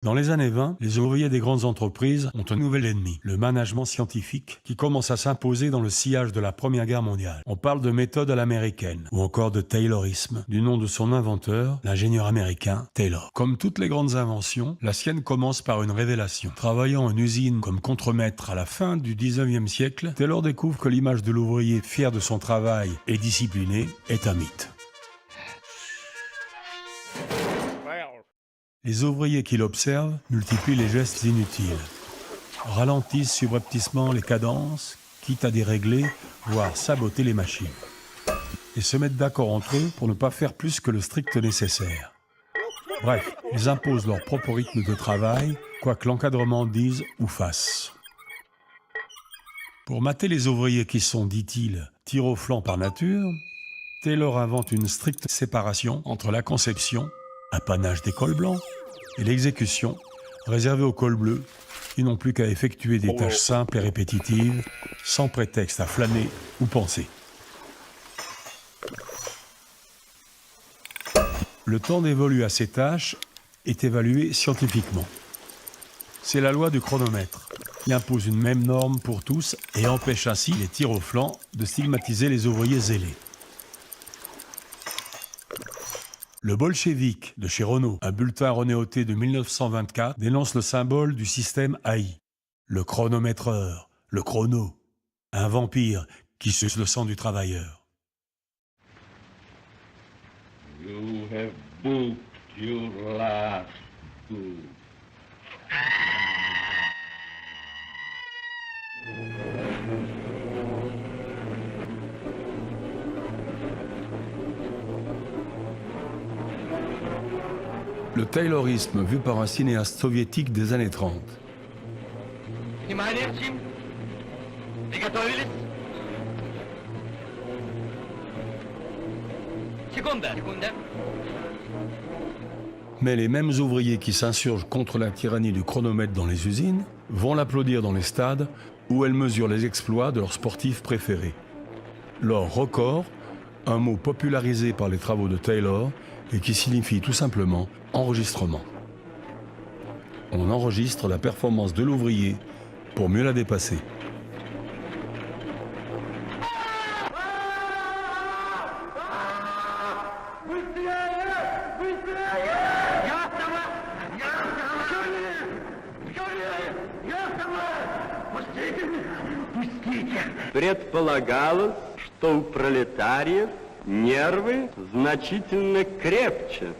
Dans les années 20, les ouvriers des grandes entreprises ont un nouvel ennemi, le management scientifique, qui commence à s'imposer dans le sillage de la Première Guerre mondiale. On parle de méthode à l'américaine, ou encore de Taylorisme, du nom de son inventeur, l'ingénieur américain Taylor. Comme toutes les grandes inventions, la sienne commence par une révélation. Travaillant en usine comme contremaître à la fin du 19e siècle, Taylor découvre que l'image de l'ouvrier fier de son travail et discipliné est un mythe. Les ouvriers qui l'observent multiplient les gestes inutiles, ralentissent subrepticement les cadences, quitte à dérégler, voire saboter les machines, et se mettent d'accord entre eux pour ne pas faire plus que le strict nécessaire. Bref, ils imposent leur propre rythme de travail, quoi que l'encadrement dise ou fasse. Pour mater les ouvriers qui sont, dit-il, tir au flanc par nature, Taylor invente une stricte séparation entre la conception, apanage des cols blancs, et l'exécution, réservée aux cols bleus, qui n'ont plus qu'à effectuer des tâches simples et répétitives, sans prétexte à flâner ou penser. Le temps dévolu à ces tâches est évalué scientifiquement. C'est la loi du chronomètre, qui impose une même norme pour tous et empêche ainsi les tirs au flanc de stigmatiser les ouvriers zélés. Le Bolchevique de chez Renault, un bulletin renéoté de 1924, dénonce le symbole du système AI. Le chronométreur, le chrono, un vampire qui suce le sang du travailleur. You have booked your last book. Le Taylorisme vu par un cinéaste soviétique des années 30. Mais les mêmes ouvriers qui s'insurgent contre la tyrannie du chronomètre dans les usines vont l'applaudir dans les stades où elle mesure les exploits de leurs sportifs préférés. Leur record, un mot popularisé par les travaux de Taylor et qui signifie tout simplement enregistrement. On enregistre la performance de l'ouvrier pour mieux la dépasser. Предполагалось, что у пролетариев нервы значительно крепче.